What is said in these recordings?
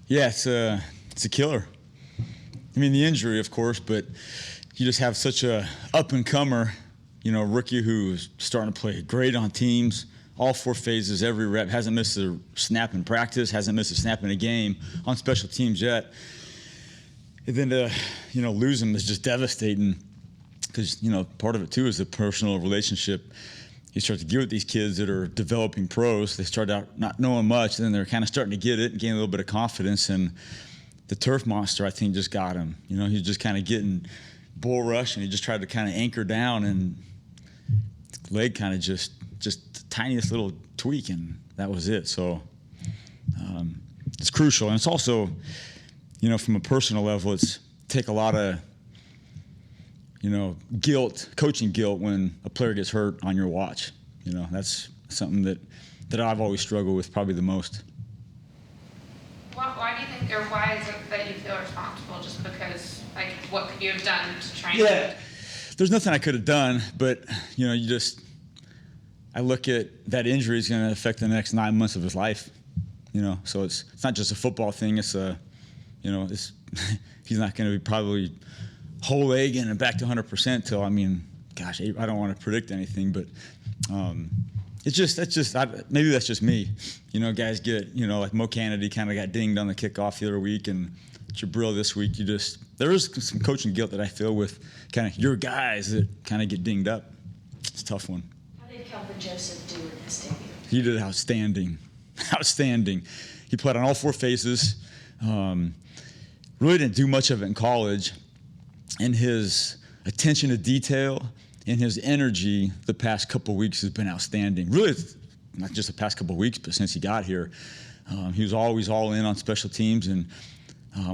Yeah, it's a killer. I mean, the injury, of course, but you just have such a up-and-comer, rookie who's starting to play great on teams, all 4 phases, every rep, hasn't missed a snap in practice, hasn't missed a snap in a game on special teams yet. And then to, lose him is just devastating because, part of it, too, is the personal relationship. You start to get with these kids that are developing pros. They start out not knowing much, and then they're kind of starting to get it and gain a little bit of confidence. And the turf monster, I think, just got him. He's just kind of getting bull rush, and he just tried to kind of anchor down, and the leg kind of just the tiniest little tweak, and that was it. So it's crucial. And it's also, from a personal level, it's take a lot of guilt, coaching guilt when a player gets hurt on your watch. That's something that I've always struggled with probably the most. Why do you think, or why is it that you feel responsible? Just because, what could you have done to try and... Yeah, there's nothing I could have done, but, I look at that injury is going to affect the next 9 months of his life, So it's not just a football thing. It's it's he's not going to be probably whole leg and back to 100% till, I don't want to predict anything, but maybe that's just me. Guys get, like Mo Kennedy kind of got dinged on the kickoff the other week, and Jabril this week. There is some coaching guilt that I feel with kind of your guys that kind of get dinged up. It's a tough one. How did Kelvin Joseph do in his debut? He did outstanding. He played on all 4 phases. Really didn't do much of it in college. And his attention to detail and his energy the past couple of weeks has been outstanding. Really, not just the past couple of weeks, but since he got here. He was always all in on special teams. And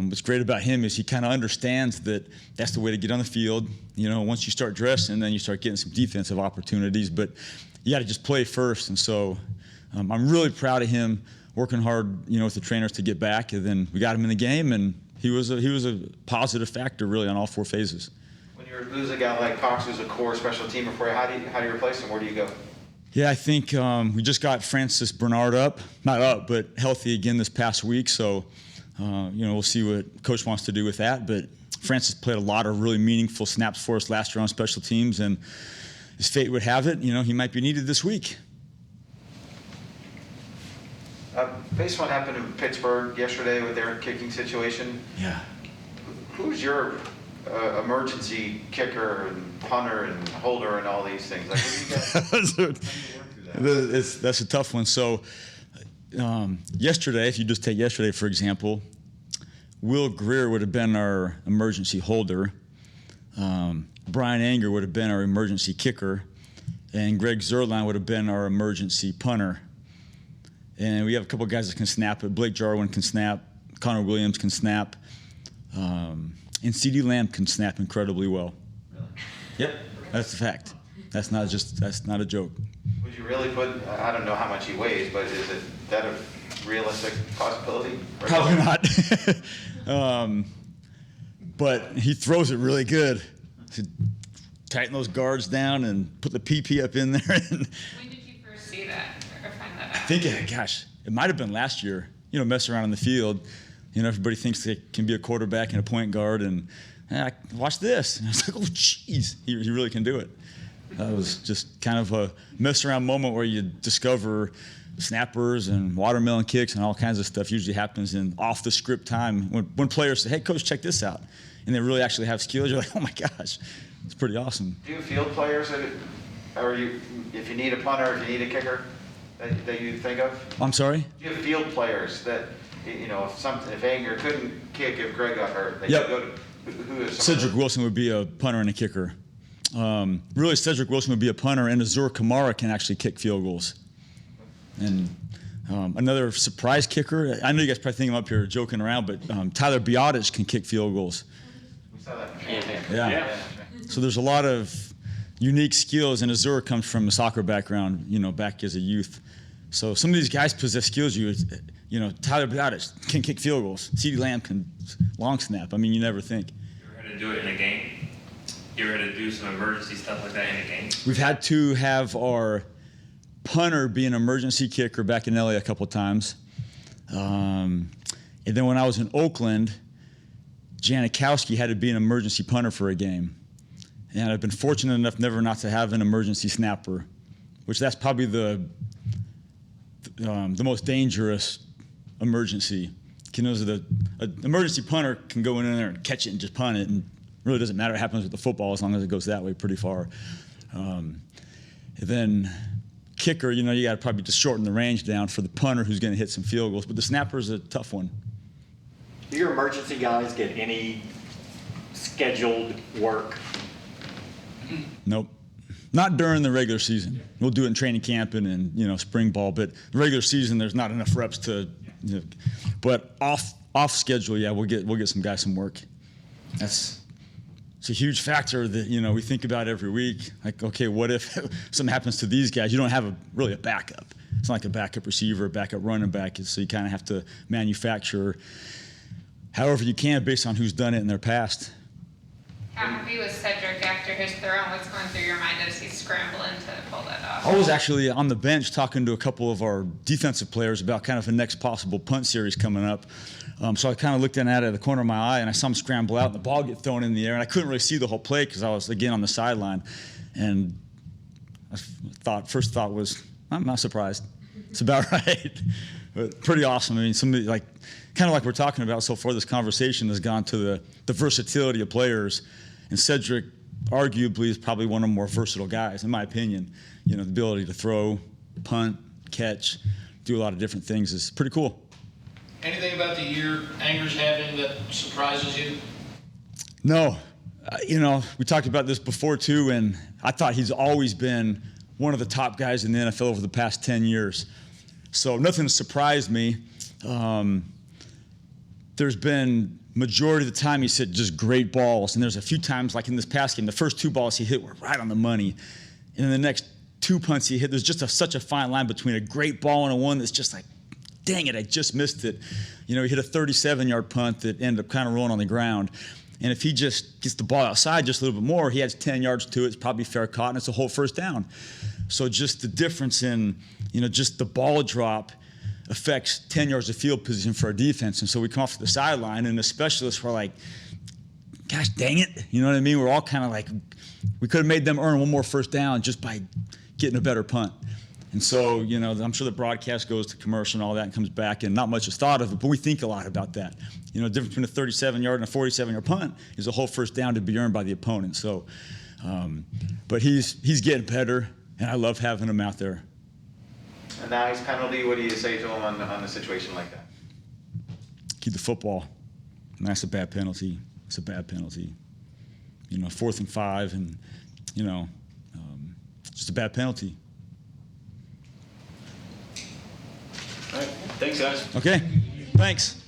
what's great about him is he kind of understands that that's the way to get on the field. Once you start dressing, then you start getting some defensive opportunities. But you got to just play first. And so I'm really proud of him working hard, with the trainers to get back. And then we got him in the game, and he was a positive factor really on all 4 phases. When you lose a guy like Cox, who's a core special teamer for you, how do you replace him? Where do you go? Yeah, I think we just got Francis Bernard not up, but healthy again this past week. So, we'll see what Coach wants to do with that. But Francis played a lot of really meaningful snaps for us last year on special teams, and as fate would have it, he might be needed this week. Based on what happened in Pittsburgh yesterday with their kicking situation, yeah. Who's your emergency kicker and punter and holder and all these things? How do you work through that? That's a tough one. So yesterday, if you just take yesterday, for example, Will Greer would have been our emergency holder. Brian Anger would have been our emergency kicker. And Greg Zerline would have been our emergency punter. And we have a couple of guys that can snap it. Blake Jarwin can snap. Connor Williams can snap. And CeeDee Lamb can snap incredibly well. Really? Yep, that's a fact. That's not a joke. Would you really put, I don't know how much he weighs, but is that a realistic possibility? Probably not. But he throws it really good. So tighten those guards down and put the PP up in there. When did you first see that or find that out? I think, it might have been last year. Messing around in the field. Everybody thinks they can be a quarterback and a point guard, and watch this. And I was like, oh, jeez, he really can do it. That was just kind of a mess around moment where you discover snappers and watermelon kicks and all kinds of stuff usually happens in off the script time when players say, hey, coach, check this out. And they really actually have skills. You're like, oh, my gosh, it's pretty awesome. Do you field players if you need a punter, if you need a kicker that you think of? I'm sorry? Do you have field players that, if Anger couldn't kick, if Greg got hurt, they Yep. could go to, who is Cedric Wilson would be a punter and a kicker. Really, Cedric Wilson would be a punter, and Azur Kamara can actually kick field goals. And another surprise kicker, I know you guys probably think I'm up here joking around, but Tyler Biotic can kick field goals. We saw that. Yeah. So there's a lot of unique skills, and Azur comes from a soccer background, back as a youth. So some of these guys possess skills. Tyler Biotic can kick field goals. CeeDee Lamb can long snap. You never think. You ever had to do it in a game? You ever had to do some emergency stuff like that in a game? We've had to have our punter be an emergency kicker back in LA a couple of times. And then when I was in Oakland, Janikowski had to be an emergency punter for a game. And I've been fortunate enough never not to have an emergency snapper, which that's probably the most dangerous emergency. An emergency punter can go in there and catch it and just punt it, and really doesn't matter what happens with the football as long as it goes that way pretty far. And then kicker, you got to probably just shorten the range down for the punter who's going to hit some field goals. But the snapper's a tough one. Do your emergency guys get any scheduled work? Nope. Not during the regular season. We'll do it in training camp and spring ball, but the regular season there's not enough reps to. But off schedule, yeah, we'll get some guys some work. It's a huge factor that we think about every week. Like, okay, what if something happens to these guys? You don't have really a backup. It's not like a backup receiver, a backup running back. So you kind of have to manufacture however you can based on who's done it in their past. How happy was Cedric after his throw? What's going through your mind as he's scrambling to pull that off? I was actually on the bench talking to a couple of our defensive players about kind of the next possible punt series coming up. So I kind of looked in at it at the corner of my eye, and I saw him scramble out, and the ball get thrown in the air, and I couldn't really see the whole play because I was, again, on the sideline. And first thought was, I'm not surprised. It's about right. But pretty awesome. I mean, somebody kind of like we're talking about so far, this conversation has gone to the versatility of players. And Cedric, arguably, is probably one of the more versatile guys, in my opinion. The ability to throw, punt, catch, do a lot of different things is pretty cool. Anything about the year Anger's having that surprises you? No. We talked about this before, too, and I thought he's always been one of the top guys in the NFL over the past 10 years. So nothing surprised me. There's been majority of the time he hit just great balls, and there's a few times, like in this past game, the first 2 balls he hit were right on the money, and then the next 2 punts he hit, there's just such a fine line between a great ball and a one that's just like, dang it, I just missed it. He hit a 37-yard punt that ended up kind of rolling on the ground, and if he just gets the ball outside just a little bit more, he adds 10 yards to it, it's probably fair caught, and it's a whole first down. So just the difference in, just the ball drop affects 10 yards of field position for our defense. And so we come off to the sideline, and the specialists were like, gosh, dang it. You know what I mean? We're all kind of like, we could have made them earn one more first down just by getting a better punt. And so, I'm sure the broadcast goes to commercial and all that and comes back, and not much is thought of it, but we think a lot about that. The difference between a 37-yard and a 47-yard punt is a whole first down to be earned by the opponent. So, but he's getting better, and I love having him out there. A nice penalty, what do you say to him on a situation like that? Keep the football. And that's a bad penalty. It's a bad penalty. 4th and 5, and, just a bad penalty. All right. Thanks, guys. Okay, thanks.